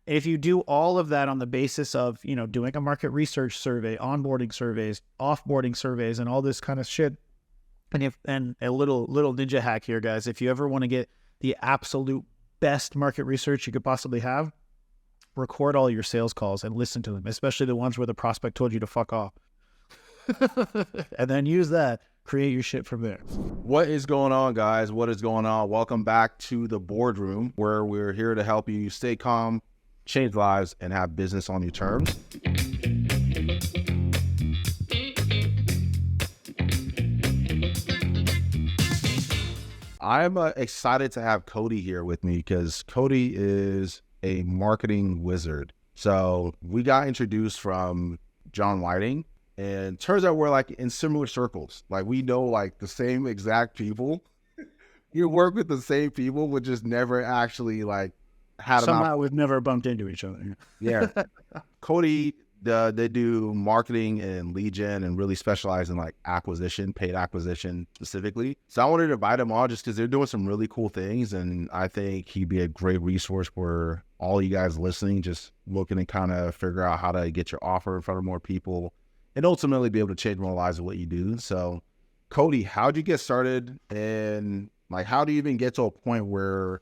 If you do all of that on the basis of, doing a market research survey, onboarding surveys, offboarding surveys, and all this kind of shit, and a little ninja hack here, guys, if you ever want to get the absolute best market research you could possibly have, record all your sales calls and listen to them, especially the ones where the prospect told you to fuck off. And then use that, create your shit from there. What is going on, guys? What is going on? Welcome back to the Boardroom, where we're here to help you stay calm, change lives, and have business on your terms. I'm excited to have Cody here with me because Cody is a marketing wizard. So we got introduced from John Citing, and turns out we're like in similar circles. Like we know like the same exact people. You work with the same people, but just never actually like had somehow we've never bumped into each other. Yeah. Cody, they do marketing and lead gen and really specialize in like acquisition, paid acquisition specifically. So I wanted to invite him on just because they're doing some really cool things. And I think he'd be a great resource for all you guys listening, just looking to kind of figure out how to get your offer in front of more people and ultimately be able to change more lives with what you do. So Cody, how'd you get started? And like, how do you even get to a point where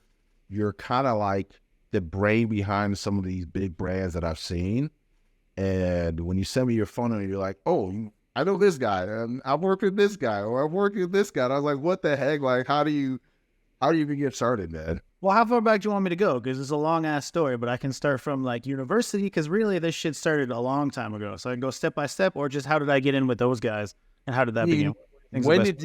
you're kind of like the brain behind some of these big brands that I've seen? And when you send me your phone number, you're like, oh, I know this guy, and I work with this guy, or I work with this guy. And I was like, what the heck? Like, how do you even get started, man? Well, how far back do you want me to go? Because it's a long ass story, but I can start from like university, because really this shit started a long time ago. So I can go step by step, or just how did I get in with those guys, and how did that begin? When did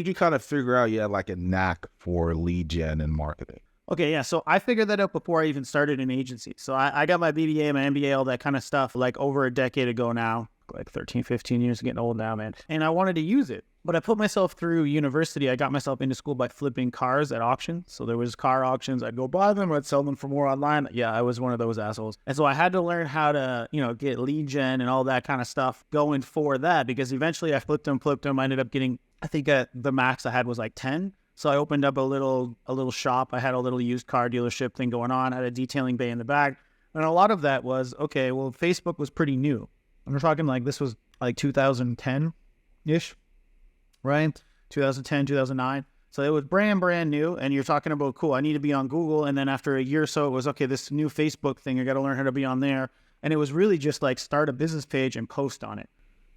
you kind of figure out you had like a knack for lead gen and marketing? Okay, yeah, so I figured that out before I even started an agency. So I got my BBA, my MBA, all that kind of stuff, like over a decade ago now, like 13, 15 years, getting old now, man. And I wanted to use it. But I put myself through university. I got myself into school by flipping cars at auction. So there was car auctions. I'd go buy them. I'd sell them for more online. Yeah, I was one of those assholes. And so I had to learn how to, get lead gen and all that kind of stuff going for that, because eventually I flipped them. I ended up getting, I think the max I had was like 10. So I opened up a little shop. I had a little used car dealership thing going on. I had a detailing bay in the back. And a lot of that was, okay, well, Facebook was pretty new. And we're talking like this was like 2010-ish, right? 2010, 2009. So it was brand new. And you're talking about, cool, I need to be on Google. And then after a year or so, it was, okay, this new Facebook thing, I got to learn how to be on there. And it was really just like start a business page and post on it.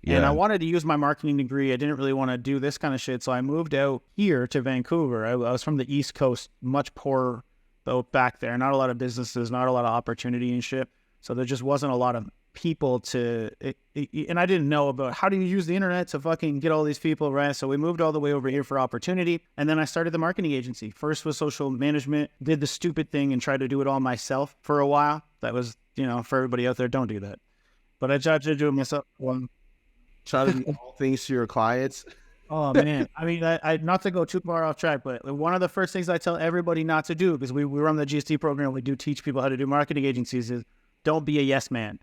Yeah. And I wanted to use my marketing degree. I didn't really want to do this kind of shit. So I moved out here to Vancouver. I was from the East Coast, much poorer though back there. Not a lot of businesses, not a lot of opportunity and shit. So there just wasn't a lot of people and I didn't know about how do you use the internet to fucking get all these people, right? So we moved all the way over here for opportunity. And then I started the marketing agency. First was social management, did the stupid thing and tried to do it all myself for a while. That was, for everybody out there, don't do that. But I tried to do it myself. Try to do all things to your clients. Oh, man. I mean, I not to go too far off track, but one of the first things I tell everybody not to do, because we run the GST program, we do teach people how to do marketing agencies, is don't be a yes man.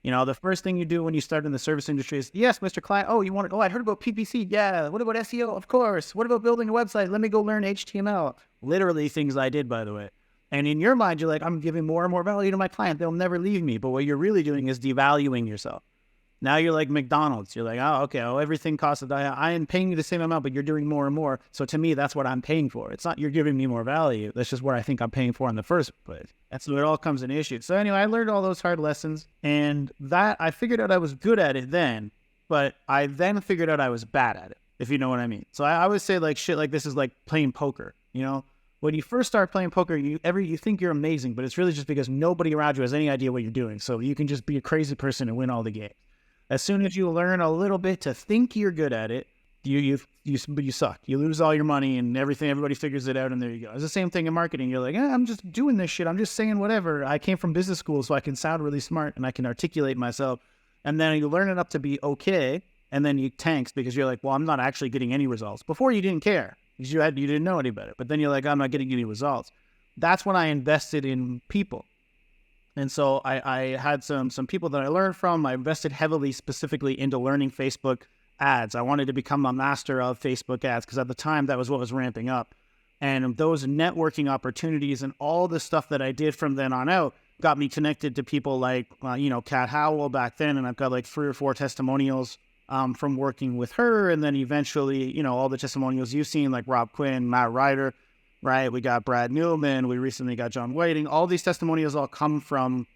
The first thing you do when you start in the service industry is, yes, Mr. Client. Oh, I heard about PPC. Yeah. What about SEO? Of course. What about building a website? Let me go learn HTML. Literally things I did, by the way. And in your mind, you're like, I'm giving more and more value to my client. They'll never leave me. But what you're really doing is devaluing yourself. Now you're like McDonald's. You're like, oh, okay, everything costs I am paying you the same amount, but you're doing more and more. So to me, that's what I'm paying for. It's not you're giving me more value. That's just what I think I'm paying for in the first place. That's where it all comes in issue. So anyway, I learned all those hard lessons, and that I figured out I was good at it then, but I then figured out I was bad at it, if you know what I mean. So I would say like shit like this is like playing poker, When you first start playing poker, you think you're amazing, but it's really just because nobody around you has any idea what you're doing. So you can just be a crazy person and win all the games. As soon as you learn a little bit to think you're good at it, you suck. You lose all your money and everything. Everybody figures it out, and there you go. It's the same thing in marketing. You're like, I'm just doing this shit. I'm just saying whatever. I came from business school, so I can sound really smart and I can articulate myself. And then you learn enough to be okay, and then you tanks because you're like, well, I'm not actually getting any results. Before you didn't care because you didn't know any better. But then you're like, I'm not getting any results. That's when I invested in people. And so I had some people that I learned from. I invested heavily specifically into learning Facebook ads. I wanted to become a master of Facebook ads because at the time that was what was ramping up. And those networking opportunities and all the stuff that I did from then on out got me connected to people like, Kat Howell back then. And I've got like 3 or 4 testimonials from working with her. And then eventually, all the testimonials you've seen, like Rob Quinn, Matt Ryder, right? We got Brad Newman. We recently got John Whiting. All these testimonials all come from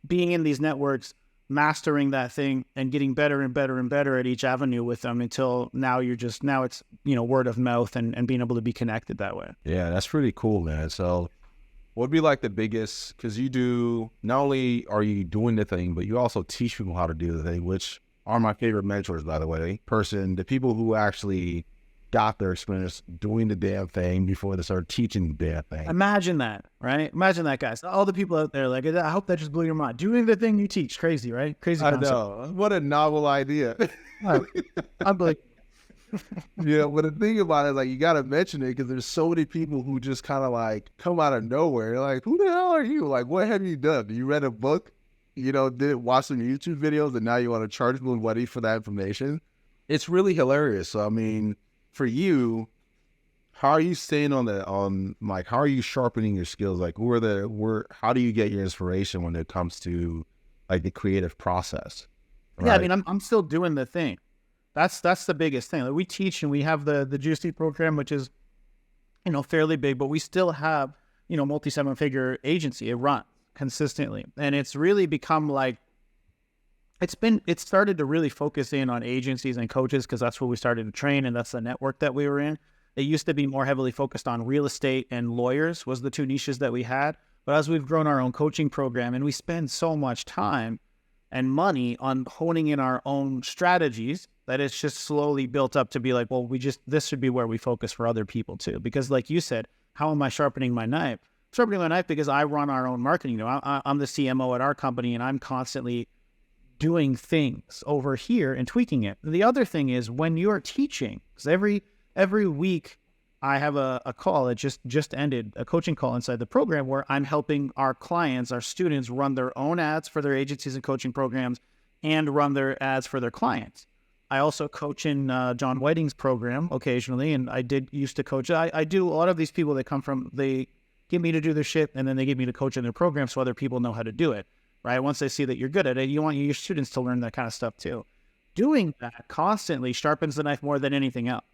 being in these networks, mastering that thing and getting better and better and better at each avenue with them until now it's, word of mouth and being able to be connected that way. Yeah, that's pretty cool, man. So what would be like the biggest, because you do, not only are you doing the thing, but you also teach people how to do the thing, which are my favorite mentors, by the way. The people who actually got their experience doing the damn thing before they started teaching the damn thing. Imagine that, right? Imagine that, guys. All the people out there, like, I hope that just blew your mind. Doing the thing you teach. Crazy, right? Crazy concept. I know. What a novel idea. I'm like, yeah, but the thing about it is, like, you got to mention it because there's so many people who just kind of like come out of nowhere. Like, who the hell are you? Like, what have you done? You read a book, did watch some YouTube videos, and now you want to charge people money for that information? It's really hilarious. So, I mean, for you, how are you staying how are you sharpening your skills? Like, how do you get your inspiration when it comes to like the creative process? Right? Yeah, I mean, I'm still doing the thing. That's the biggest thing. Like, we teach and we have the GST program, which is, fairly big, but we still have, multi-7-figure agency. It runs consistently. And it's really become like, it's started to really focus in on agencies and coaches because that's where we started to train and that's the network that we were in. It used to be more heavily focused on real estate and lawyers was the 2 niches that we had. But as we've grown our own coaching program and we spend so much time and money on honing in our own strategies that it's just slowly built up to be like, well, this should be where we focus for other people too. Because like you said, how am I sharpening my knife? Sharpening my knife because I run our own marketing. I'm the CMO at our company and I'm constantly doing things over here and tweaking it. The other thing is when you're teaching, because every week I have a call, it just ended, a coaching call inside the program where I'm helping our clients, our students run their own ads for their agencies and coaching programs and run their ads for their clients. I also coach in John Whiting's program occasionally, and I used to coach. I do a lot of these people that come from, they get me to do their shit and then they get me to coach in their program so other people know how to do it. Right? Once they see that you're good at it, you want your students to learn that kind of stuff too. Doing that constantly sharpens the knife more than anything else.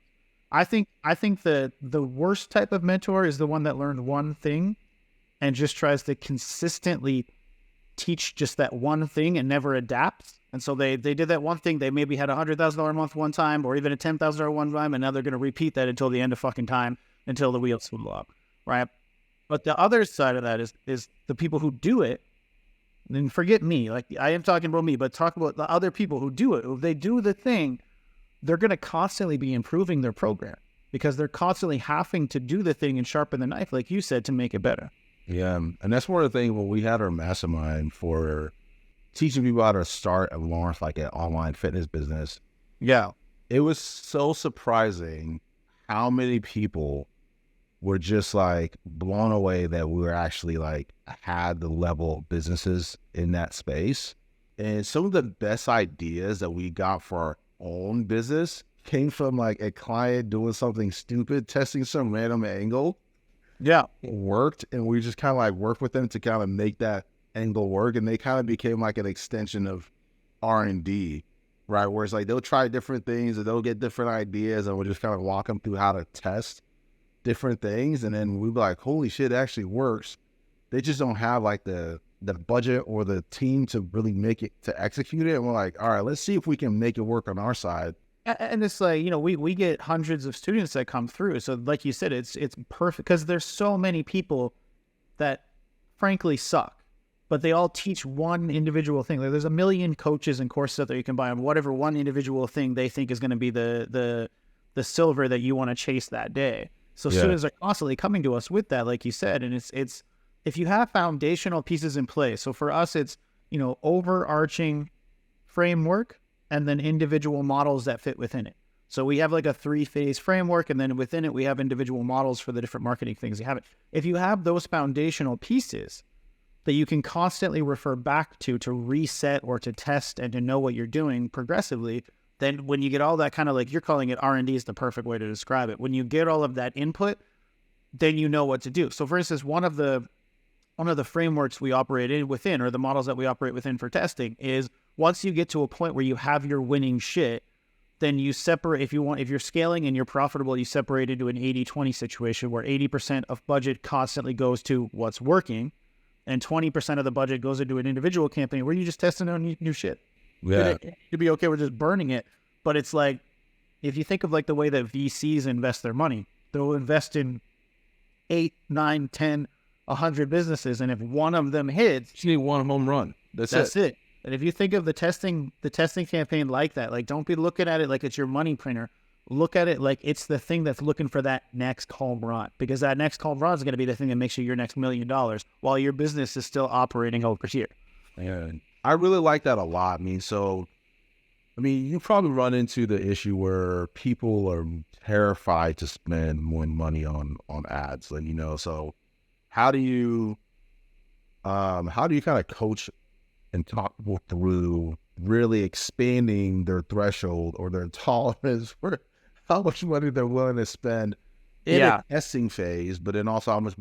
I think the worst type of mentor is the one that learned one thing and just tries to consistently teach just that one thing and never adapts. And so they did that one thing. They maybe had $100,000 a month one time or even a $10,000 one time, and now they're going to repeat that until the end of fucking time, until the wheels fall off, right? But the other side of that is the people who do it. And forget me, like I am talking about me, but talk about the other people who do it. If they do the thing, they're going to constantly be improving their program because they're constantly having to do the thing and sharpen the knife, like you said, to make it better. Yeah, and that's one of the things when we had our mastermind for teaching people how to start and launch like an online fitness business. Yeah, it was so surprising how many people were just like blown away that we were actually like had the level of businesses in that space. And some of the best ideas that we got for our own business came from like a client doing something stupid, testing some random angle. Yeah. It worked. And we just kind of like worked with them to kind of make that angle work. And they kind of became like an extension of R&D, right? Where it's like they'll try different things and they'll get different ideas and we'll just kind of walk them through how to test different things, and then we'd be like, holy shit, it actually works. They just don't have like the budget or the team to really make it, to execute it. And we're like, all right, let's see if we can make it work on our side. And it's like, we get hundreds of students that come through. So like you said, it's perfect because there's so many people that frankly suck, but they all teach one individual thing. Like there's a million coaches and courses out there you can buy on whatever one individual thing they think is going to be the silver that you want to chase that day. So students are constantly coming to us with that, like you said, and it's if you have foundational pieces in place. So for us, it's overarching framework and then individual models that fit within it. So we have like a 3-phase framework, and then within it we have individual models for the different marketing things you have. If you have those foundational pieces that you can constantly refer back to reset or to test and to know what you're doing progressively, then when you get all that kind of like, you're calling it R&D is the perfect way to describe it. When you get all of that input, then you know what to do. So for instance, one of the one of the frameworks we operate in within, or the models that we operate within for testing, is once you get to a point where you have your winning shit, then you separate. If you're scaling and you're profitable, you separate into an 80-20 situation where 80% of budget constantly goes to what's working, and 20% of the budget goes into an individual campaign where you just testing out new shit. Yeah. You'd be okay with just burning it. But it's like, if you think of like the way that VCs invest their money, they'll invest in 8, 9, 10, 100 businesses, and if one of them hits, You need one home run. That's it. And if you think of the testing campaign like that, like, don't be looking at it like it's your money printer. Look at it like it's the thing that's looking for that next home run, because that next home run is going to be the thing that makes you your next $1 million while your business is still operating over here. Yeah. I really like that a lot. You probably run into the issue where people are terrified to spend more money on ads, and so how do you kind of coach and talk people through really expanding their threshold or their tolerance for how much money they're willing to spend in a testing phase, but then also how much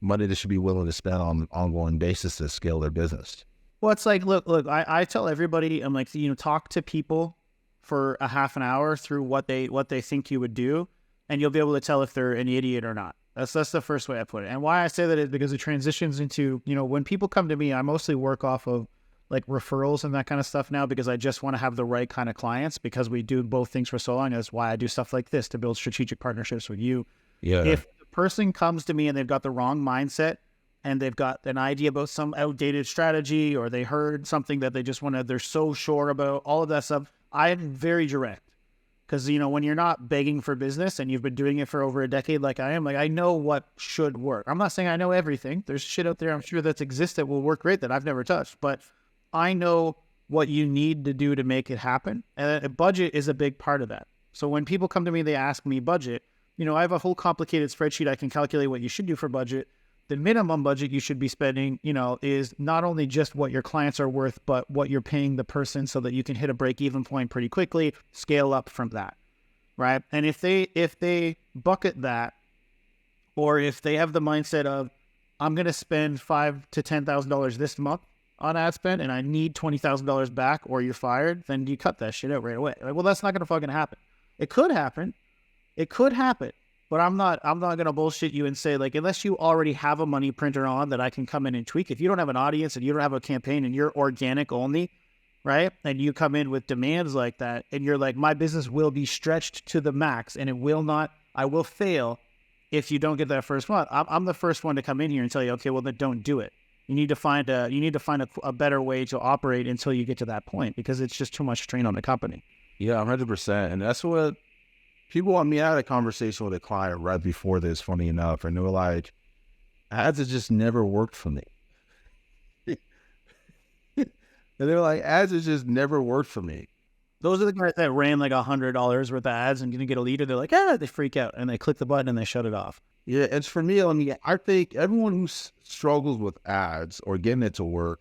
money they should be willing to spend on an ongoing basis to scale their business? Well, it's like, look, I tell everybody, I'm like, talk to people for a half an hour through what they think you would do, and you'll be able to tell if they're an idiot or not. That's the first way I put it. And why I say that is because it transitions into, when people come to me, I mostly work off of like referrals and that kind of stuff now, because I just want to have the right kind of clients, because we do both things for so long. That's why I do stuff like this, to build strategic partnerships with you. Yeah. If the person comes to me and they've got the wrong mindset, and they've got an idea about some outdated strategy, or they heard something that they just they're so sure about, all of that stuff, I'm very direct. Because, when you're not begging for business and you've been doing it for over a decade like I am, like, I know what should work. I'm not saying I know everything. There's shit out there I'm sure that's exists that will work great that I've never touched. But I know what you need to do to make it happen. And a budget is a big part of that. So when people come to me, they ask me budget, I have a whole complicated spreadsheet. I can calculate what you should do for budget. The minimum budget you should be spending, is not only just what your clients are worth, but what you're paying the person, so that you can hit a break-even point pretty quickly, scale up from that, right? And if they bucket that, or if they have the mindset of, I'm going to spend $5,000 to $10,000 this month on ad spend, and I need $20,000 back, or you're fired, then you cut that shit out right away. Like, well, that's not going to fucking happen. It could happen. But I'm not going to bullshit you and say, like, unless you already have a money printer on that I can come in and tweak. If you don't have an audience and you don't have a campaign and you're organic only, right? And you come in with demands like that, and you're like, my business will be stretched to the max, and I will fail if you don't get that first month. I'm the first one to come in here and tell you, okay, well, then don't do it. You need to find a better way to operate until you get to that point, because it's just too much strain on the company. Yeah, 100%. And that's what people, I had a conversation with a client right before this, funny enough, and they were like, ads have just never worked for me. And they were like, ads has just never worked for me. Those are the guys that ran like $100 worth of ads and didn't get a lead, they're like, they freak out, and they click the button and they shut it off. Yeah, it's for me, I think everyone who struggles with ads or getting it to work,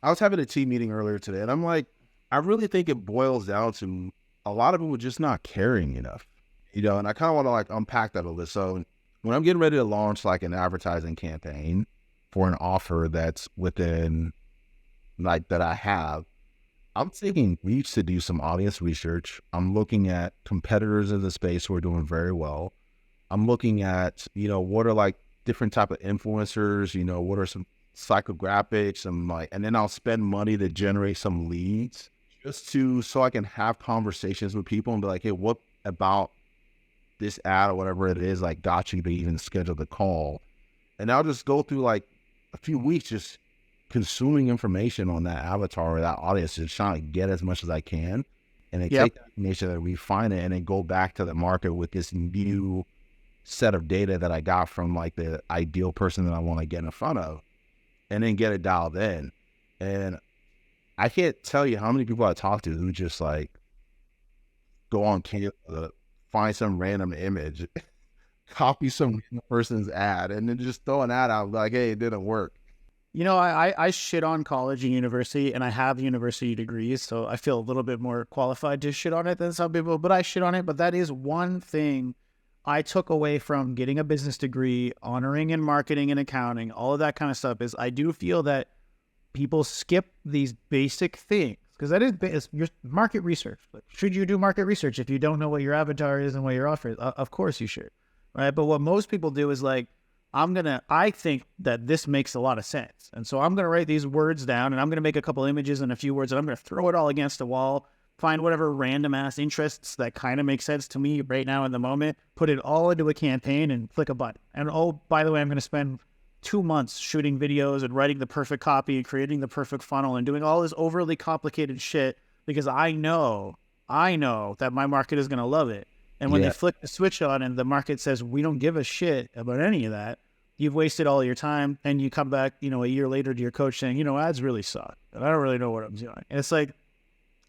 I was having a team meeting earlier today, and I'm like, I really think it boils down to a lot of people just not caring enough, and I kind of want to like unpack that a little. So when I'm getting ready to launch like an advertising campaign for an offer that's within like that I have, I'm taking weeks to do some audience research. I'm looking at competitors in the space who are doing very well. I'm looking at, what are like different type of influencers, what are some psychographics, and then I'll spend money to generate some leads so I can have conversations with people and be like, hey, what about this ad or whatever it is, like, got you to even schedule the call? And I'll just go through like a few weeks just consuming information on that avatar or that audience, just trying to get as much as I can, and then take that information and refine it, and then go back to the market with this new set of data that I got from like the ideal person that I want to get in front of, and then get it dialed in. And I can't tell you how many people I talk to who just like go on Canva, find some random image, copy some random person's ad, and then just throw an ad out like, hey, it didn't work. I shit on college and university, and I have university degrees, so I feel a little bit more qualified to shit on it than some people, but I shit on it. But that is one thing I took away from getting a business degree, honoring in marketing and accounting, all of that kind of stuff is I do feel that people skip these basic things because that is your market research. But should you do market research if you don't know what your avatar is and what your offer is? Of course you should, right? But what most people do is like, I think that this makes a lot of sense. And so I'm going to write these words down and I'm going to make a couple images and a few words and I'm going to throw it all against a wall, find whatever random ass interests that kind of make sense to me right now in the moment, put it all into a campaign and click a button. And oh, by the way, I'm going to spend 2 months shooting videos and writing the perfect copy and creating the perfect funnel and doing all this overly complicated shit because I know that my market is going to love it. And when they flick the switch on and the market says, we don't give a shit about any of that, you've wasted all your time and you come back, a year later to your coach saying, ads really suck. And I don't really know what I'm doing. And it's like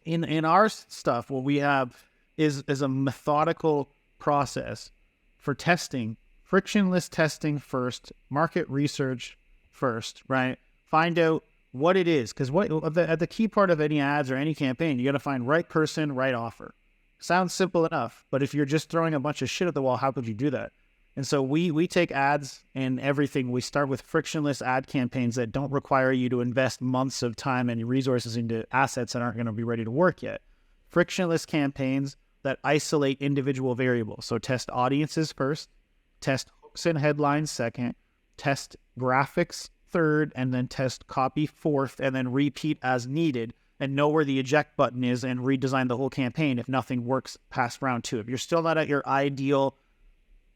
in our stuff, what we have is a methodical process for testing, frictionless testing first, market research first, right? Find out what it is. Because at the key part of any ads or any campaign, you got to find right person, right offer. Sounds simple enough, but if you're just throwing a bunch of shit at the wall, how could you do that? And so we take ads and everything. We start with frictionless ad campaigns that don't require you to invest months of time and resources into assets that aren't going to be ready to work yet. Frictionless campaigns that isolate individual variables. So test audiences first, test hooks and headlines second, test graphics third, and then test copy fourth, and then repeat as needed. And know where the eject button is and redesign the whole campaign if nothing works past round 2. If you're still not at your ideal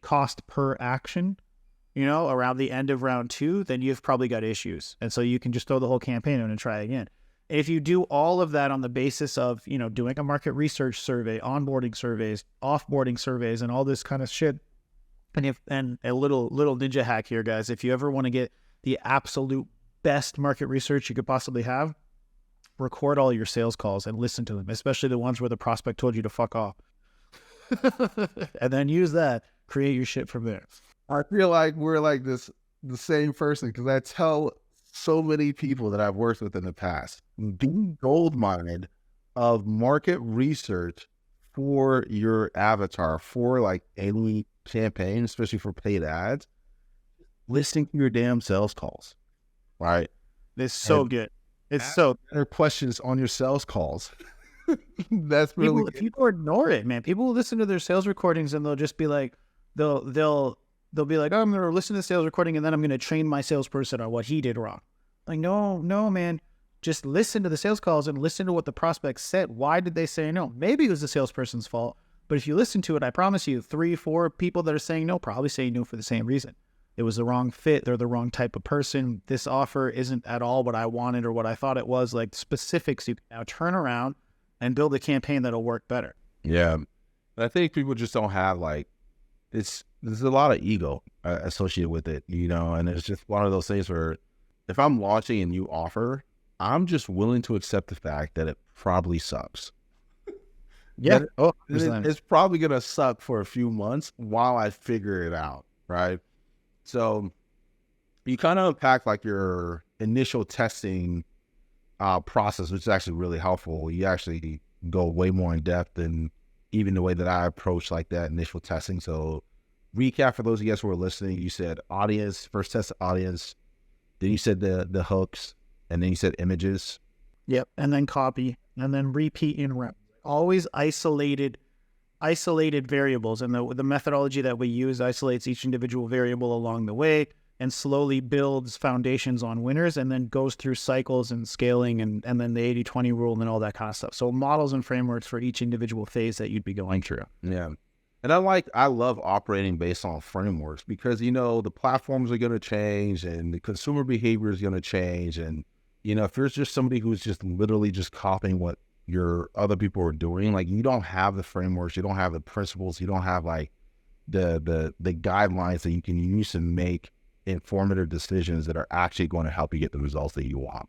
cost per action, around the end of round 2, then you've probably got issues. And so you can just throw the whole campaign in and try again. If you do all of that on the basis of, doing a market research survey, onboarding surveys, offboarding surveys, and all this kind of shit, and a little ninja hack here, guys, if you ever want to get the absolute best market research you could possibly have, record all your sales calls and listen to them, especially the ones where the prospect told you to fuck off. And then use that, create your shit from there. I feel like we're like the same person because I tell so many people that I've worked with in the past, be gold mined of market research for your avatar, for like any campaign, especially for paid ads, listening to your damn sales calls, right? It's so good. It's so better questions on your sales calls. That's really people ignore it, man. People will listen to their sales recordings and they'll just be like, they'll be like, oh, I'm going to listen to the sales recording and then I'm going to train my salesperson on what he did wrong. Like, no, man. Just listen to the sales calls and listen to what the prospect said. Why did they say no? Maybe it was the salesperson's fault, but if you listen to it, I promise you 3-4 people that are saying no probably saying no for the same reason. It was the wrong fit. They're the wrong type of person. This offer isn't at all what I wanted or what I thought it was. Like specifics, you can now turn around and build a campaign that'll work better. Yeah. I think people just don't have there's a lot of ego associated with it, and it's just one of those things where if I'm launching a new offer, I'm just willing to accept the fact that it probably sucks. Yeah. It's probably going to suck for a few months while I figure it out. Right. So you kind of unpack your initial testing process, which is actually really helpful. You actually go way more in depth than even the way that I approach that initial testing. So recap for those of you guys who are listening, you said audience, first test audience, then you said the hooks, and then you said images. Yep. And then copy, and then repeat in rep. Always isolated variables, and the methodology that we use isolates each individual variable along the way and slowly builds foundations on winners and then goes through cycles and scaling and then the 80-20 rule and all that kind of stuff. So models and frameworks for each individual phase that you'd be going through. Yeah. And I love operating based on frameworks because, the platforms are going to change and the consumer behavior is going to change. And, if there's just somebody who's just literally just copying what your other people are doing, you don't have the frameworks, you don't have the principles, you don't have the guidelines that you can use to make informative decisions that are actually going to help you get the results that you want.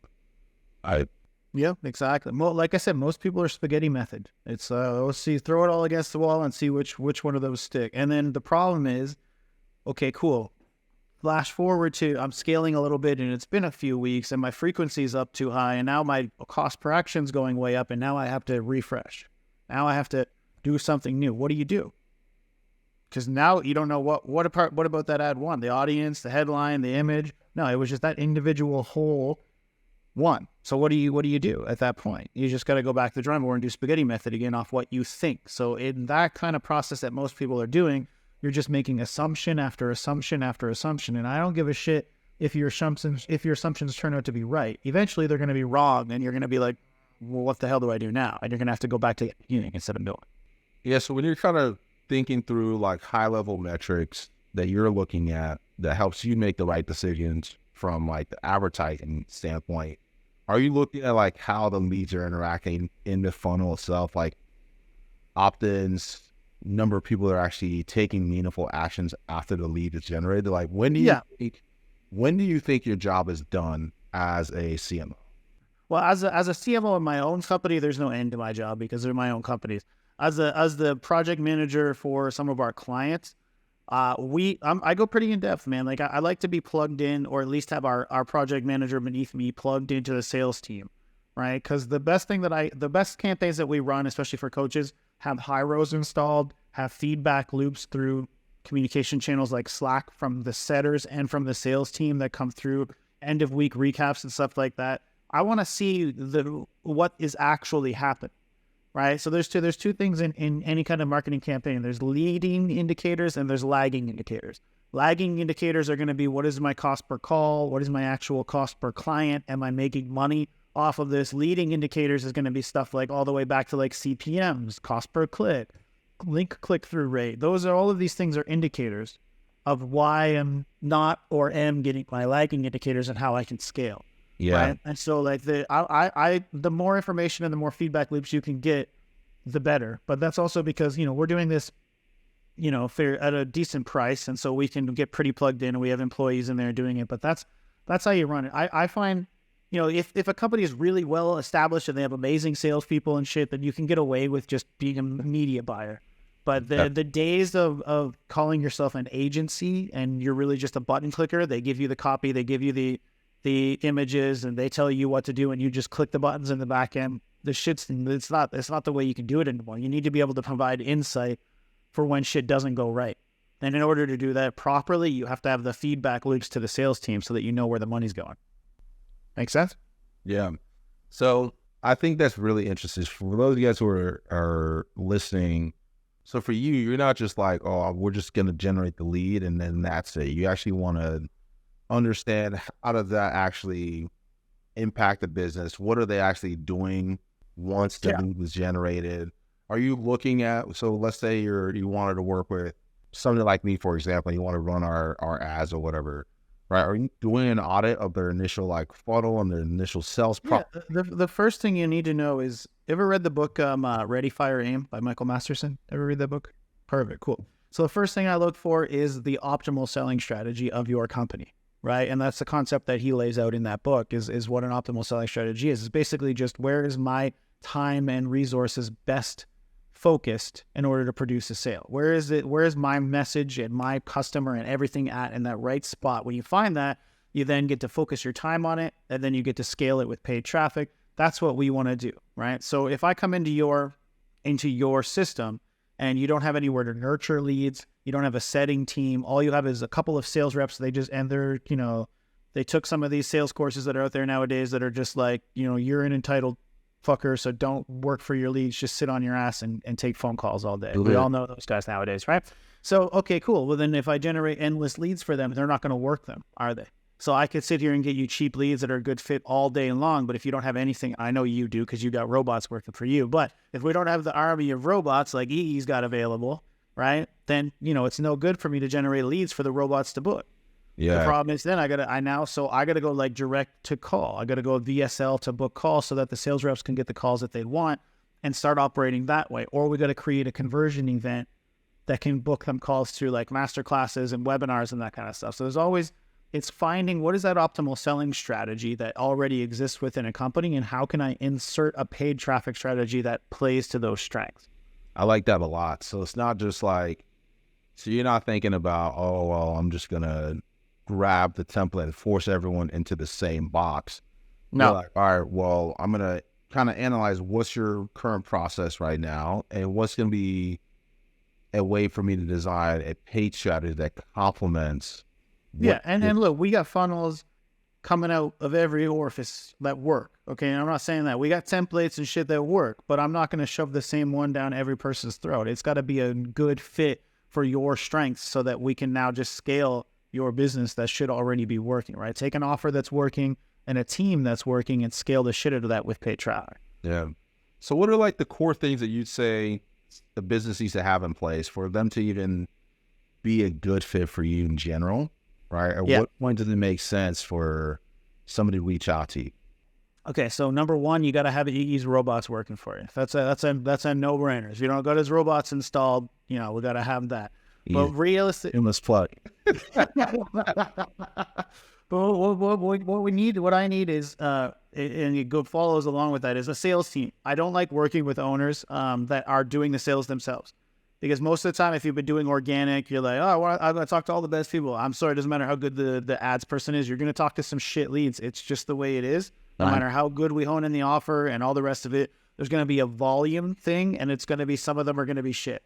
Yeah, exactly. Like I said, most people are spaghetti method. It's let's see, throw it all against the wall and see which one of those stick. And then the problem is, okay, cool. Flash forward to I'm scaling a little bit and it's been a few weeks and my frequency is up too high and now my cost per action is going way up and now I have to refresh. Now I have to do something new. What do? because now you don't know what about that ad one, the audience, the headline, the image. No, it was just that individual whole one. So what do you do at that point? You just got to go back to the drawing board and do spaghetti method again off what you think. So in that kind of process that most people are doing, you're just making assumption after assumption after assumption. And I don't give a shit if your assumptions turn out to be right. Eventually they're going to be wrong, and you're going to be like, well, what the hell do I do now? And you're going to have to go back to the beginning instead of building. Yeah, so when you're kind of thinking through like high-level metrics that you're looking at that helps you make the right decisions from like the advertising standpoint, are you looking at like how the leads are interacting in the funnel itself, like opt-ins, number of people that are actually taking meaningful actions after the lead is generated? Like when do you think your job is done as a CMO? Well, as a CMO in my own company, there's no end to my job because they're my own companies. As the project manager for some of our clients, I go pretty in depth, man. Like I like to be plugged in, or at least have our project manager beneath me plugged into the sales team, right? Because the best campaigns that we run, especially for coaches, have high rows installed, have feedback loops through communication channels like Slack from the setters and from the sales team that come through end of week recaps and stuff like that. I want to see what is actually happening. Right. So there's two things in any kind of marketing campaign. There's leading indicators and there's lagging indicators. Lagging indicators are going to be, what is my cost per call? What is my actual cost per client? Am I making money off of this? Leading indicators is going to be stuff like all the way back to like CPMs, cost per click, link click-through rate. All of these things are indicators of why I'm not or am getting my lagging indicators and how I can scale. Yeah. Right? And so like the more information and the more feedback loops you can get, the better. But that's also because, we're doing this, at a decent price. And so we can get pretty plugged in and we have employees in there doing it. But that's how you run it. I find, if a company is really well established and they have amazing salespeople and shit, then you can get away with just being a media buyer. But the days of calling yourself an agency and you're really just a button clicker, they give you the copy, they give you the images, and they tell you what to do, and you just click the buttons in the back end. It's not the way you can do it anymore. You need to be able to provide insight for when shit doesn't go right. And in order to do that properly, you have to have the feedback loops to the sales team so that you know where the money's going. Make sense? Yeah. So I think that's really interesting for those of you guys who are listening. So for you, you're not just like, oh, we're just going to generate the lead and then that's it. You actually want to understand how does that actually impact the business? What are they actually doing once the lead was generated? Are you looking at, so let's say you wanted to work with somebody like me, for example, you want to run our ads or whatever, right? Are you doing an audit of their initial like funnel and their initial sales process? The first thing you need to know is, ever read the book Ready, Fire, Aim by Michael Masterson? Ever read that book? Perfect, cool. So the first thing I look for is the optimal selling strategy of your company. Right. And that's the concept that he lays out in that book is what an optimal selling strategy is. It's basically just, where is my time and resources best focused in order to produce a sale? Where is my message and my customer and everything at in that right spot? When you find that, you then get to focus your time on it, and then you get to scale it with paid traffic. That's what we want to do. Right. So if I come into your system and you don't have anywhere to nurture leads, you don't have a setting team, all you have is a couple of sales reps. They took some of these sales courses that are out there nowadays that are just like, you're an entitled fucker, so don't work for your leads, just sit on your ass and take phone calls all day. Mm-hmm. We all know those guys nowadays, right? So, okay, cool. Well, then if I generate endless leads for them, they're not going to work them, are they? So I could sit here and get you cheap leads that are a good fit all day long, but if you don't have anything, I know you do because you got robots working for you, but if we don't have the army of robots like Iggy's got available, right, then, it's no good for me to generate leads for the robots to book. Yeah. The problem is then I got to go like direct to call. I got to go VSL to book calls so that the sales reps can get the calls that they want and start operating that way. Or we got to create a conversion event that can book them calls through like master classes and webinars and that kind of stuff. So it's finding what is that optimal selling strategy that already exists within a company, and how can I insert a paid traffic strategy that plays to those strengths? I like that a lot. So it's not just like, so you're not thinking about, oh, well, I'm just going to grab the template and force everyone into the same box. No. You're like, all right, well, I'm going to kind of analyze what's your current process right now and what's going to be a way for me to design a paid strategy that complements. Yeah, and look, we got funnels coming out of every orifice that work. Okay, and I'm not saying that we got templates and shit that work, but I'm not going to shove the same one down every person's throat. It's got to be a good fit for your strengths so that we can now just scale your business that should already be working, right? Take an offer that's working and a team that's working and scale the shit out of that with paid traffic. Yeah. So what are like the core things that you'd say the business needs to have in place for them to even be a good fit for you in general, right? At what point does it make sense for somebody to reach out to you? Okay, so number one, you got to have Iggy's robots working for you. That's a no-brainer. If you don't got his robots installed, we got to have that. But realistic, Endless plug. But what I need is, and it go follows along with that, is a sales team. I don't like working with owners that are doing the sales themselves. Because most of the time, if you've been doing organic, you're like, oh, I'm going to talk to all the best people. I'm sorry, it doesn't matter how good the ads person is. You're going to talk to some shit leads. It's just the way it is. No matter how good we hone in the offer and all the rest of it, there's going to be a volume thing, and it's going to be, some of them are going to be shit.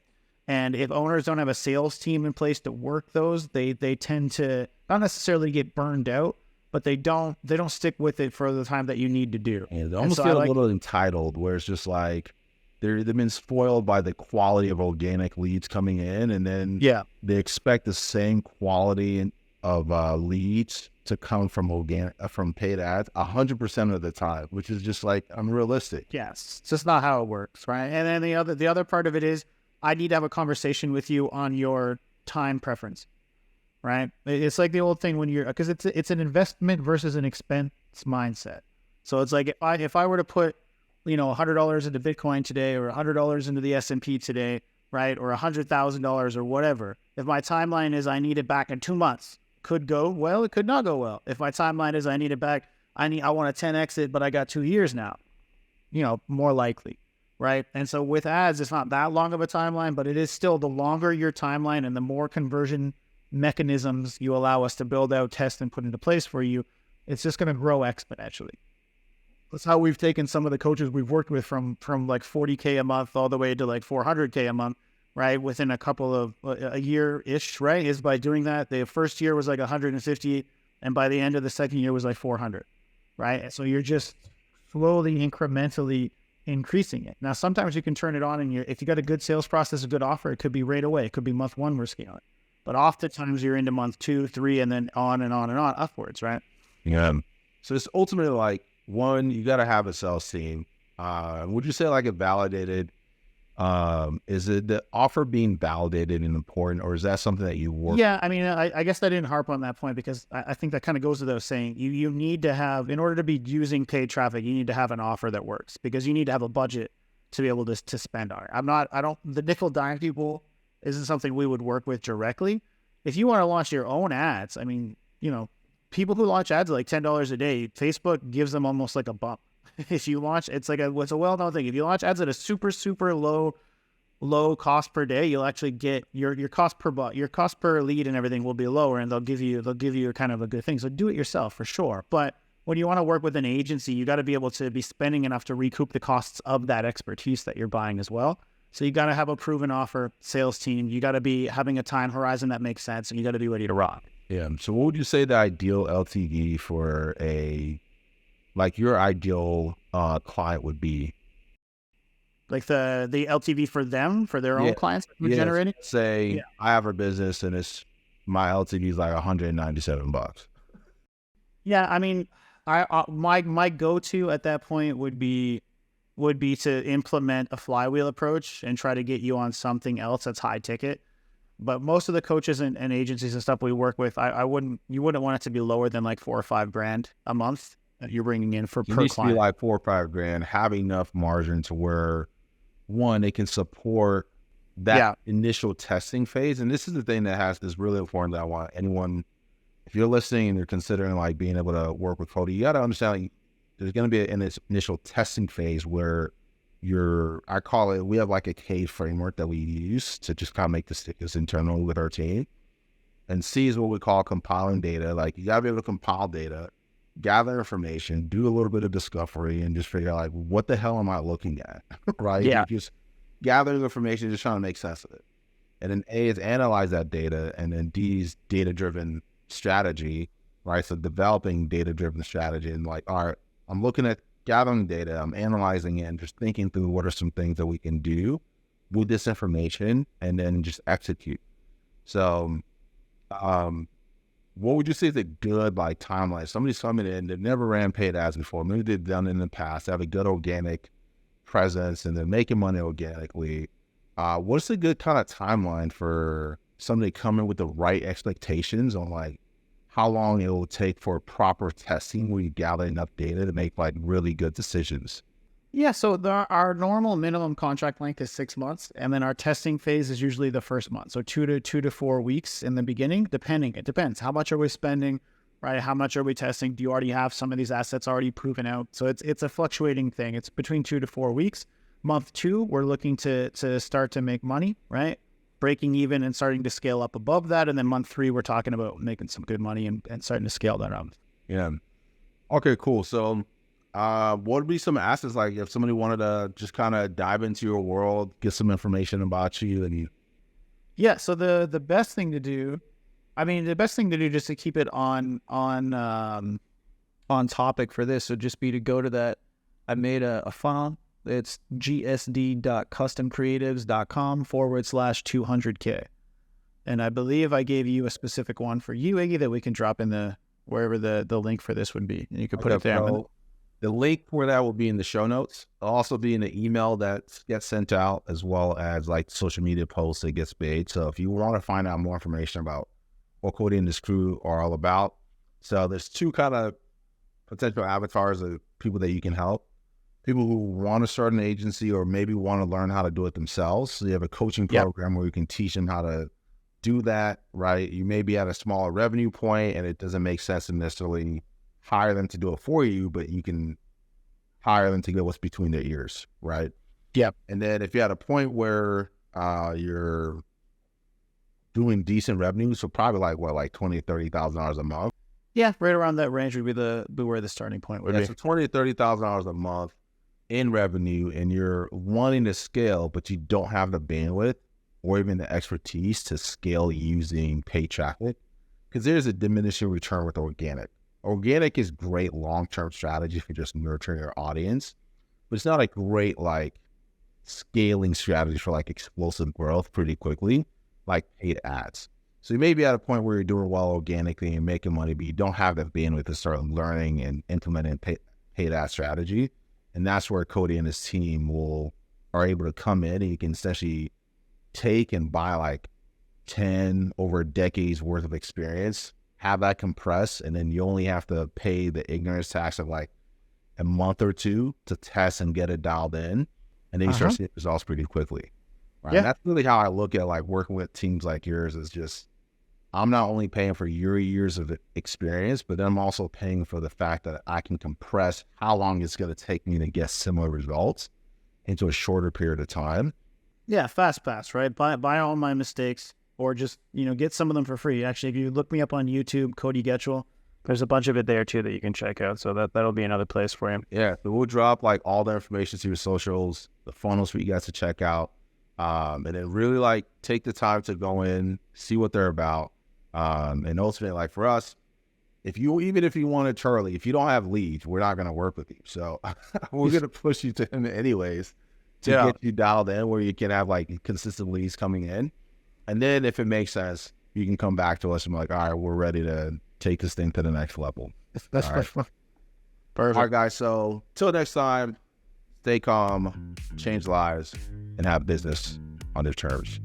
And if owners don't have a sales team in place to work those, they tend to not necessarily get burned out, but they don't stick with it for the time that you need to do. Yeah, they almost feel a little entitled, where it's just like they've been spoiled by the quality of organic leads coming in, and then they expect the same quality of leads to come from paid ads 100% of the time, which is just like unrealistic. Yes, it's just not how it works, right? And then the other part of it is, I need to have a conversation with you on your time preference, right? It's like the old thing when because it's an investment versus an expense mindset. So it's like if I were to put $100 into Bitcoin today, or $100 into the S&P today, right, or $100,000 or whatever, if my timeline is I need it back in 2 months, could go well, it could not go well. If my timeline is I need it back, I want to 10x it, but I got 2 years now, more likely. Right. And so with ads, it's not that long of a timeline, but it is still, the longer your timeline and the more conversion mechanisms you allow us to build out, test, and put into place for you, it's just going to grow exponentially. That's how we've taken some of the coaches we've worked with from like 40K a month all the way to like 400K a month, right? Within a couple of a year-ish, right? Is by doing that. The first year was like 150, and by the end of the second year was like 400, right? And so you're just slowly, incrementally increasing it. Now, sometimes you can turn it on, and if you got a good sales process, a good offer, it could be right away. It could be month 1 we're scaling. But oftentimes you're into month 2, 3, and then on and on and on upwards, right? Yeah. So it's ultimately like, one, you got to have a sales team. Would you say like a validated, is it the offer being validated and important, or is that something that you work? Yeah, I mean, I guess I didn't harp on that point, because I think that kind of goes without saying. You need to have, in order to be using paid traffic, you need to have an offer that works, because you need to have a budget to be able to spend on it. The nickel dime people isn't something we would work with directly. If you want to launch your own ads, I mean, people who launch ads are like $10 a day, Facebook gives them almost like a bump. If you launch, it's a well-known thing. If you launch ads at a super, super low cost per day, you'll actually get your cost per lead and everything will be lower, and they'll give you kind of a good thing. So do it yourself for sure. But when you want to work with an agency, you got to be able to be spending enough to recoup the costs of that expertise that you're buying as well. So you got to have a proven offer, sales team. You got to be having a time horizon that makes sense, and you got to be ready to rock. Yeah. So what would you say the ideal LTV for your ideal client would be? Like the LTV for them, for their own clients who generating? Say I have a business and my LTV is like $197. Yeah. I mean, my go-to at that point would be to implement a flywheel approach and try to get you on something else that's high ticket. But most of the coaches and agencies and stuff we work with, you wouldn't want it to be lower than like $4 or $5 a month that you're bringing in per client. It needs to be like $4 or $5, have enough margin to where, one, it can support that initial testing phase. And this is the thing is really important that I want anyone, if you're listening and you're considering like being able to work with Cody, you got to understand like, there's going to be an initial testing phase where I call it, we have like a K framework that we use to just kind of make the stickers internal with our team. And C is what we call compiling data. Like you gotta be able to compile data, gather information, do a little bit of discovery, and just figure out like, what the hell am I looking at? Right? Yeah. Just gathering information, just trying to make sense of it. And then A is analyze that data, and then D is data-driven strategy, right? So developing data-driven strategy and like, all right, I'm looking at gathering data, I'm analyzing it, and just thinking through what are some things that we can do with this information, and then just execute. So, what would you say is a good like timeline? Somebody's coming in, they've never ran paid ads before, maybe they've done it in the past, they have a good organic presence, and they're making money organically. What's a good kind of timeline for somebody coming with the right expectations on like how long it will take for proper testing where you gather enough data to make like really good decisions? Yeah, so our normal minimum contract length is 6 months, and then our testing phase is usually the first month. So 2 to 4 weeks in the beginning, depending. It depends. How much are we spending, right? How much are we testing? Do you already have some of these assets already proven out? So it's a fluctuating thing. It's between 2 to 4 weeks. Month 2, we're looking to start to make money, right? Breaking even and starting to scale up above that. And then month 3, we're talking about making some good money and starting to scale that up. Yeah. Okay, cool. So what would be some assets like if somebody wanted to just kind of dive into your world, get some information about you and you? Yeah, so the best thing to do, just to keep it on topic for this would just be to go to that. I made a funnel. It's gsd.customcreatives.com/200K. And I believe I gave you a specific one for you, Iggy, that we can drop in wherever the link for this would be. And you can put it there. The link for that will be in the show notes. It'll also be in the email that gets sent out, as well as like social media posts that gets made. So if you want to find out more information about what Cody and his crew are all about. So there's 2 kind of potential avatars of people that you can help. People who want to start an agency or maybe want to learn how to do it themselves. So you have a coaching program where you can teach them how to do that, right? You may be at a smaller revenue point and it doesn't make sense to necessarily hire them to do it for you, but you can hire them to get what's between their ears, right? Yep. And then if you're at a point where you're doing decent revenue, so probably like $20,000 to $30,000 a month. Yeah, right around that range would be where the starting point would be. So $20,000 to $30,000 a month in revenue, and you're wanting to scale, but you don't have the bandwidth or even the expertise to scale using paid traffic, because there's a diminishing return with organic. Organic is great long-term strategy for just nurturing your audience, but it's not a great like scaling strategy for like explosive growth pretty quickly, like paid ads. So you may be at a point where you're doing well organically and making money, but you don't have the bandwidth to start learning and implementing paid ad strategy. And that's where Cody and his team are able to come in, and you can essentially take and buy like 10 over a decade's worth of experience, have that compressed, and then you only have to pay the ignorance tax of like a month or 2 to test and get it dialed in. And then you start seeing results pretty quickly. Right. Yeah. And that's really how I look at like working with teams like yours, is just, I'm not only paying for your years of experience, but I'm also paying for the fact that I can compress how long it's going to take me to get similar results into a shorter period of time. Yeah, fast pass, right? Buy all my mistakes, or just, get some of them for free. Actually, if you look me up on YouTube, Cody Getchell, there's a bunch of it there too that you can check out. So that'll be another place for you. Yeah, so we'll drop like all the information to your socials, the funnels for you guys to check out, and then really like take the time to go in, see what they're about. And ultimately, like for us, even if you wanted Charlie, if you don't have leads, we're not going to work with you. So we're going to push you to him anyways to get you dialed in where you can have like consistent leads coming in. And then if it makes sense, you can come back to us and be like, all right, we're ready to take this thing to the next level. That's all right. Perfect. All right, guys. So till next time, stay calm, change lives, and have business on their terms.